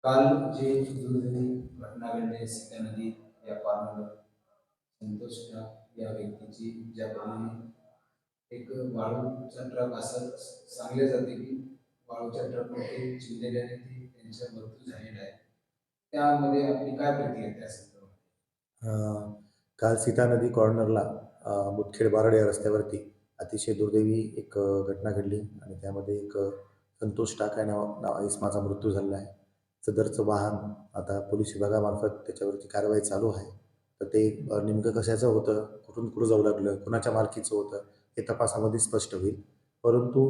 काल जे दुर्दैवी घटना घडली सीता नदी या पारमध्ये संतोष ठाक या व्यक्तीची ज्याप्रमाणे एक वाळूचा ट्रक असं सांगले जाते की वाळूच्या ट्रकमध्ये चिरलेल्याने ती त्यांचा मृत्यू झालेला आहे. त्यामध्ये आपली काय प्रतिक्रिया आहे त्या संदर्भात? काल सीता नदी कॉर्नरला मुदखेड बारड या रस्त्यावरती अतिशय दुर्दैवी एक घटना घडली आणि त्यामध्ये एक संतोष टाक या नावाने माझा मृत्यू झालेला आहे. सदरचं वाहन आता पोलीस विभागामार्फत त्याच्यावरती कारवाई चालू आहे. तर ते नेमकं कशाचं होतं, कुठून कुठं जाऊ लागलं, कुणाच्या मालकीचं होतं, हे तपासामध्ये स्पष्ट होईल. परंतु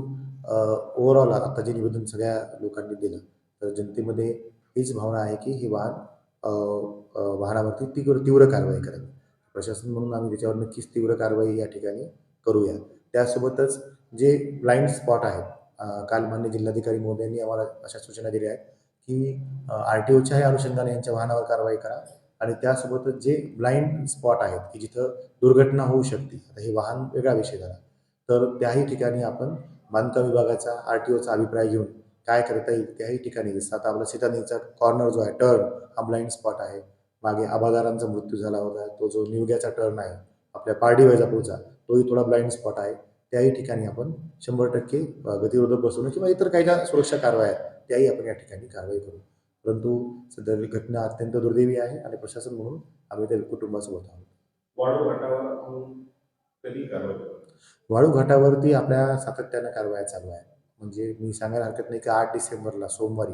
ओव्हरऑल आता जे निवेदन सगळ्या लोकांनी दिलं, तर जनतेमध्ये हीच भावना आहे की हे वाहन वाहनावरती तीव्र कारवाई करावी. प्रशासन म्हणून आम्ही त्याच्यावर नक्कीच तीव्र कारवाई या ठिकाणी करूया. त्यासोबतच जे ब्लाइंड स्पॉट आहेत, काल माननीय जिल्हाधिकारी महोदयांनी आम्हाला अशा सूचना दिल्या आहेत की RTOच्याही अनुषंगाने यांच्या वाहनावर कारवाई करा आणि त्यासोबतच जे ब्लाइंड स्पॉट आहेत की जिथं दुर्घटना होऊ शकते, आता हे वाहन वेगळा विषय झाला, तर त्याही ठिकाणी आपण बांधकाम विभागाचा RTOचा अभिप्राय घेऊन काय करता येईल त्याही ठिकाणी, जसं आता आपला सीता नदीचा कॉर्नर जो आहे, टर्न हा ब्लाइंड स्पॉट आहे. मागे आबादारांचा मृत्यू झाला होता, तो जो निवग्याचा टर्न आहे आपल्या पारडी वैजापूरचा, तोही थोडा ब्लाइंड स्पॉट आहे. त्याही ठिकाणी आपण 100% गतिरोधक बसवणं किंवा इतर काही ज्या सुरक्षा कारवाया आहेत त्याही आपण या ठिकाणी कारवाई करू. परंतु सदर घटना अत्यंत दुर्दैवी आहे आणि प्रशासन म्हणून आम्ही त्या कुटुंबासोबत आहोत. वाळू घाटावर आपण कधी कारवाई करू? वाळू घाटावरती आपल्या सातत्यानं कारवाया चालू आहे. म्हणजे मी सांगायला हरकत नाही की 8 डिसेंबरला सोमवारी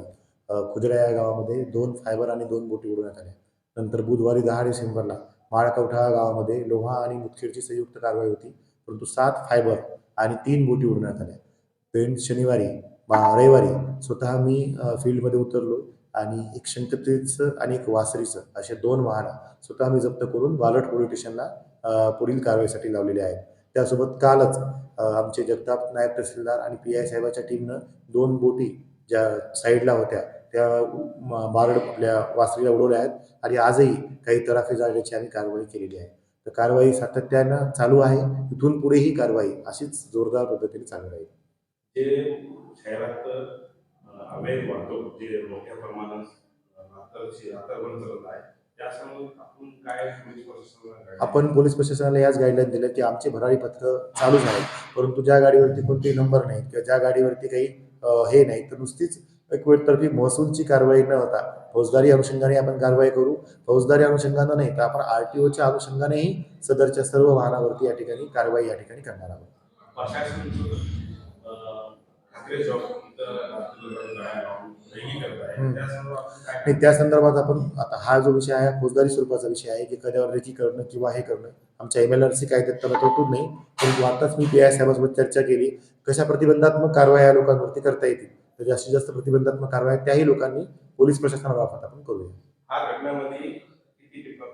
खुजरा या गावामध्ये 2 फायबर आणि 2 बोटी उडवण्यात आल्या. नंतर बुधवारी 10 डिसेंबरला माळकवठा गावामध्ये लोहा आणि मुदखेडची संयुक्त कारवाई होती. परंतु 7 फायबर आणि 3 बोटी उडवण्यात आल्या. शनिवारी रविवारी स्वतः मी फील्डमध्ये उतरलो आणि एक शंकतेचं आणि एक वासरीचं असे 2 वाहनं स्वतः मी जप्त करून बालट पोलीस स्टेशनला पुढील कारवाईसाठी लावलेले आहेत. त्यासोबत कालच आमचे जगताप नायब तहसीलदार आणि PI साहेबाच्या टीमनं 2 बोटी ज्या साईडला होत्या त्या बारड आपल्या वासरीला उडवल्या आहेत आणि आजही काही तराफे जाळण्याची आम्ही कारवाई केलेली आहे. तर कारवाई सातत्यानं चालू आहे. इथून पुढे ही कारवाई अशीच जोरदार पद्धतीने चालू राहील. जे शहरात अवैध वाहतूक जे मोठ्या प्रमाणात आतापर्यंत चालत आहे, त्यासंदर्भात आपण काय पोलीस प्रशासनाला आपण पोलीस प्रशासनाला याच गाईडलाईन दिल्या की आमचे भरारी पथकं चालूच आहेत, परंतु ज्या गाडीवरती कोणतेही नंबर नाहीत किंवा ज्या गाडीवरती काही हे नाही, तर नुसतीच एक वेळतर्फी महसूलची कारवाई न होता फौजदारी अनुषंगाने आपण कारवाई करू. फौजदारी अनुषंगानं नाही तर आपण RTOच्या अनुषंगानेही सदरच्या सर्व वाहनावरती या ठिकाणी कारवाई या ठिकाणी करणार आहोत. नाही, त्या संदर्भात आपण आता हा जो विषय आहे फौजदारी स्वरूपाचा विषय आहे की एखाद्यावर रेकी करणं किंवा हे करणं आमच्या MLRC कायद्यात त्याला तरतूद नाही. परंतु आताच मी PI साहेबांसोबत चर्चा केली, कशा प्रतिबंधात्मक कारवाया या लोकांवरती करता येतील, तर जास्तीत जास्त प्रतिबंधात्मक कारवाया त्याही लोकांनी पोलीस प्रशासनामार्फत आपण करूया. हा घटनेमध्ये किती टिप्पर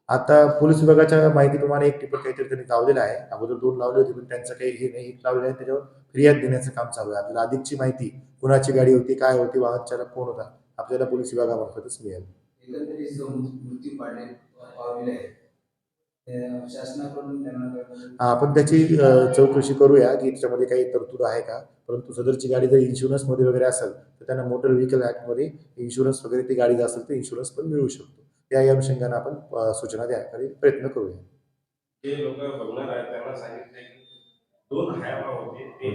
आता पोलीस विभागाच्या माहितीप्रमाणे एक टिप्पर काहीतरी त्यांनी लावलेलं आहे. अगोदर 2 लावले होते, पण त्यांचं काही हे नाही, एक लावलेलं आहे. त्याच्यावर फिर्याद देण्याचं काम चालू आहे. आपल्याला अधिकची माहिती कुणाची गाडी होती, काय होती, वाहन चालक कोण होता, आपल्याला पोलीस विभागामार्फतच मिळेल. एकंदरीत जो मृत्यू पावलेले आहेत, शासनाकडून त्यांना आपण त्याची चौकशी करूया की त्याच्यामध्ये काही तरतूद आहे का. परंतु सदरची गाडी जर इन्शुरन्समध्ये वगैरे असेल तर त्यांना मोटर व्हेकल ॲक्टमध्ये इन्शुरन्स वगैरे ती गाडी असेल तर इन्शुरन्स पण मिळू शकतो. त्या अनुषंगाने आपण सूचना द्यायला प्रयत्न करूया. जे लोक बघणार आहेत त्यांना सांगितले की 2 हायवा होते, ते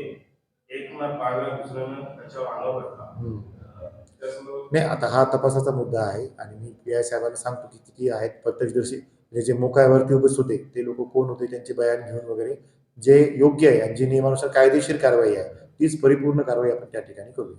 एकना पाळला दुसऱ्यानं त्याच्यावर आरोप घातला. नाही, आता हा तपासाचा मुद्दा आहे आणि मी PI साहेबांना सांगतो की किती आहेत प्रत्यक्षदर्शी, म्हणजे जे मोक्यावरती उभे होते ते लोक कोण होते, त्यांचे बयान घेऊन वगैरे जे योग्य आहे आणि जे नियमानुसार कायदेशीर कारवाई आहे तीच परिपूर्ण कारवाई आपण त्या ठिकाणी करूया.